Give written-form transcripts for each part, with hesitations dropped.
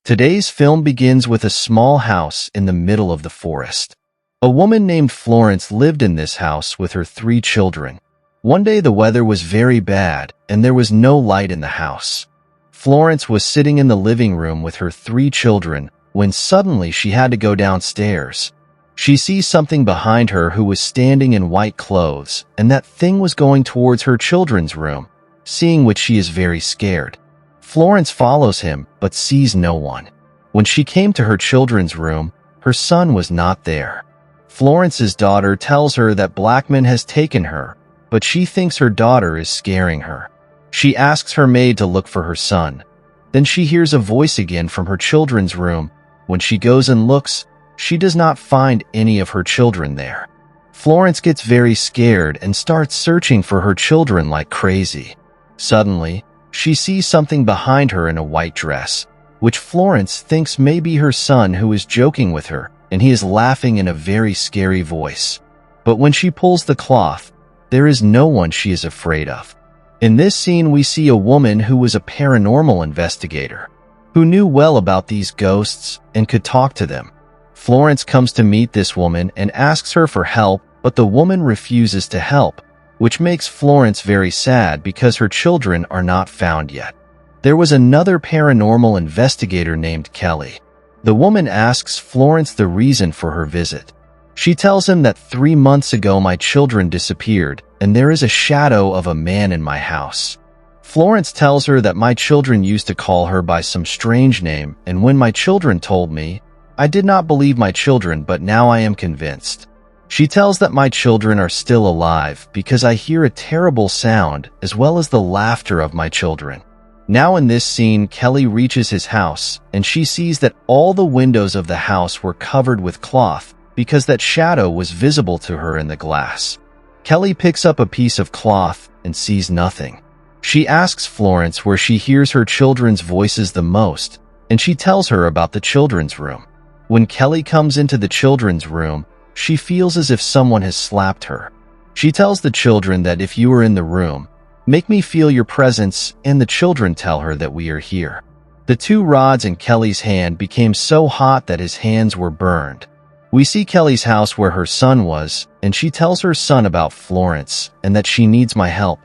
Today's film begins with a small house in the middle of the forest. A woman named Florence lived in this house with her 3 children. One day the weather was very bad and there was no light in the house. Florence was sitting in the living room with her 3 children when suddenly she had to go downstairs. She sees something behind her who was standing in white clothes, and that thing was going towards her children's room, seeing which she is very scared. Florence follows him, but sees no one. When she came to her children's room, her son was not there. Florence's daughter tells her that Blackman has taken her, but she thinks her daughter is scaring her. She asks her maid to look for her son. Then she hears a voice again from her children's room. When she goes and looks, she does not find any of her children there. Florence gets very scared and starts searching for her children like crazy. Suddenly, she sees something behind her in a white dress, which Florence thinks may be her son who is joking with her, and he is laughing in a very scary voice. But when she pulls the cloth, there is no one she is afraid of. In this scene, we see a woman who was a paranormal investigator, who knew well about these ghosts and could talk to them. Florence comes to meet this woman and asks her for help, but the woman refuses to help, which makes Florence very sad because her children are not found yet. There was another paranormal investigator named Kelly. The woman asks Florence the reason for her visit. She tells him that 3 months ago my children disappeared, and there is a shadow of a man in my house. Florence tells her that my children used to call her by some strange name, and when my children told me, I did not believe my children, but now I am convinced. She tells that my children are still alive because I hear a terrible sound as well as the laughter of my children. Now in this scene, Kelly reaches his house and she sees that all the windows of the house were covered with cloth because that shadow was visible to her in the glass. Kelly picks up a piece of cloth and sees nothing. She asks Florence where she hears her children's voices the most, and she tells her about the children's room. When Kelly comes into the children's room, she feels as if someone has slapped her. She tells the children that if you are in the room, make me feel your presence, and the children tell her that we are here. The 2 rods in Kelly's hand became so hot that his hands were burned. We see Kelly's house where her son was, and she tells her son about Florence and that she needs my help.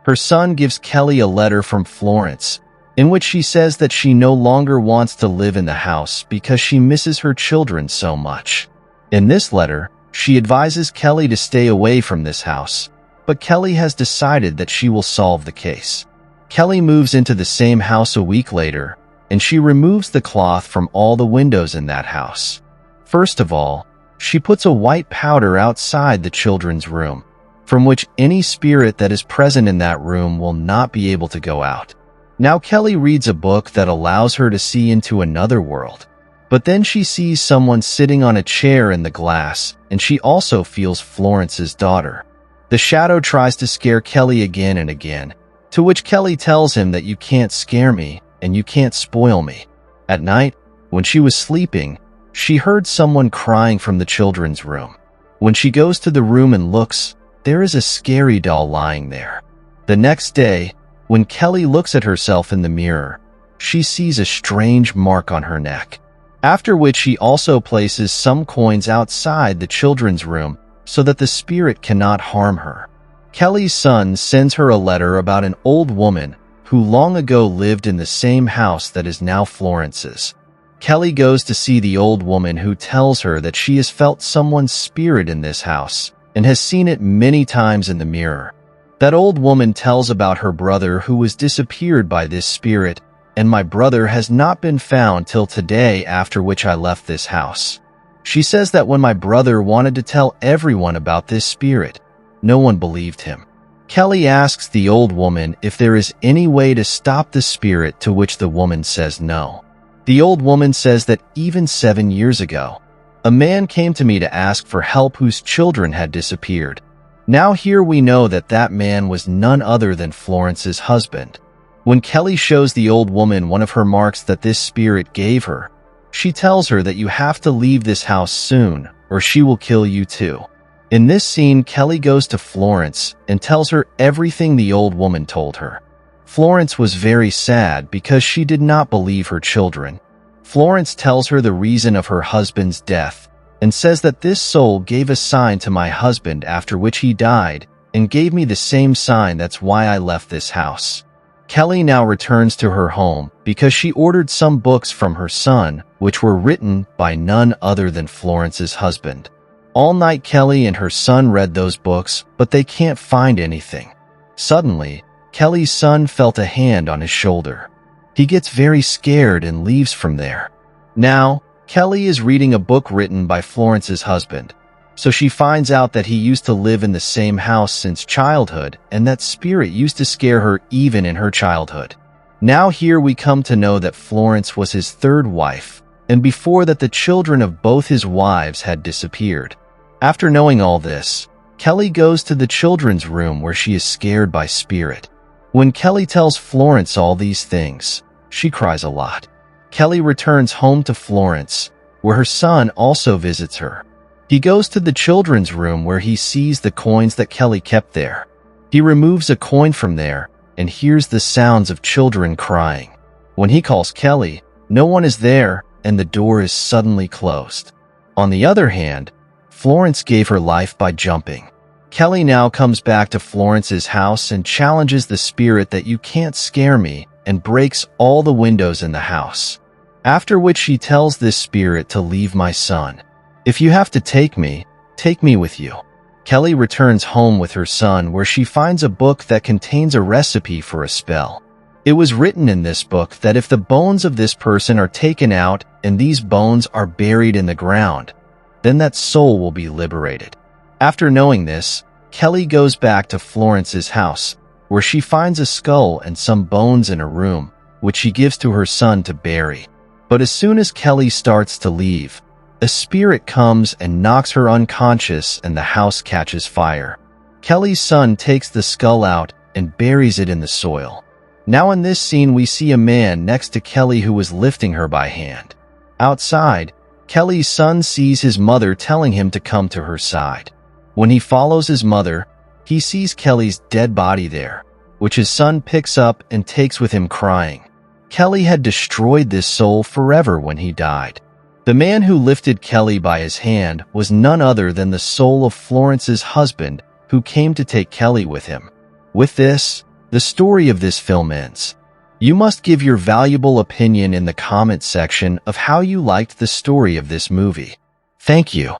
Her son gives Kelly a letter from Florence, in which she says that she no longer wants to live in the house because she misses her children so much. In this letter, she advises Kelly to stay away from this house, but Kelly has decided that she will solve the case. Kelly moves into the same house a week later, and she removes the cloth from all the windows in that house. First of all, she puts a white powder outside the children's room, from which any spirit that is present in that room will not be able to go out. Now Kelly reads a book that allows her to see into another world. But then she sees someone sitting on a chair in the glass, and she also feels Florence's daughter. The shadow tries to scare Kelly again and again, to which Kelly tells him that you can't scare me and you can't spoil me. At night, when she was sleeping, she heard someone crying from the children's room. When she goes to the room and looks, there is a scary doll lying there. The next day, when Kelly looks at herself in the mirror, she sees a strange mark on her neck. After which she also places some coins outside the children's room so that the spirit cannot harm her. Kelly's son sends her a letter about an old woman who long ago lived in the same house that is now Florence's. Kelly goes to see the old woman who tells her that she has felt someone's spirit in this house and has seen it many times in the mirror. That old woman tells about her brother who was disappeared by this spirit, and my brother has not been found till today, after which I left this house. She says that when my brother wanted to tell everyone about this spirit, no one believed him. Kelly asks the old woman if there is any way to stop the spirit, to which the woman says no. The old woman says that even 7 years ago, a man came to me to ask for help whose children had disappeared. Now here we know that that man was none other than Florence's husband. When Kelly shows the old woman one of her marks that this spirit gave her, she tells her that you have to leave this house soon, or she will kill you too. In this scene, Kelly goes to Florence and tells her everything the old woman told her. Florence was very sad because she did not believe her children. Florence tells her the reason of her husband's death and says that this soul gave a sign to my husband after which he died and gave me the same sign. That's why I left this house. Kelly now returns to her home because she ordered some books from her son, which were written by none other than Florence's husband. All night Kelly and her son read those books, but they can't find anything. Suddenly, Kelly's son felt a hand on his shoulder. He gets very scared and leaves from there. Now, Kelly is reading a book written by Florence's husband, so she finds out that he used to live in the same house since childhood and that spirit used to scare her even in her childhood. Now here we come to know that Florence was his third wife, and before that the children of both his wives had disappeared. After knowing all this, Kelly goes to the children's room where she is scared by spirit. When Kelly tells Florence all these things, she cries a lot. Kelly returns home to Florence, where her son also visits her. He goes to the children's room where he sees the coins that Kelly kept there. He removes a coin from there and hears the sounds of children crying. When he calls Kelly, no one is there and the door is suddenly closed. On the other hand, Florence gave her life by jumping. Kelly now comes back to Florence's house and challenges the spirit that you can't scare me and breaks all the windows in the house. After which she tells this spirit to leave my son. If you have to take me with you. Kelly returns home with her son where she finds a book that contains a recipe for a spell. It was written in this book that if the bones of this person are taken out and these bones are buried in the ground, then that soul will be liberated. After knowing this, Kelly goes back to Florence's house, where she finds a skull and some bones in a room, which she gives to her son to bury. But as soon as Kelly starts to leave, a spirit comes and knocks her unconscious and the house catches fire. Kelly's son takes the skull out and buries it in the soil. Now in this scene we see a man next to Kelly who was lifting her by hand. Outside, Kelly's son sees his mother telling him to come to her side. When he follows his mother, he sees Kelly's dead body there, which his son picks up and takes with him crying. Kelly had destroyed this soul forever when he died. The man who lifted Kelly by his hand was none other than the soul of Florence's husband who came to take Kelly with him. With this, the story of this film ends. You must give your valuable opinion in the comment section of how you liked the story of this movie. Thank you.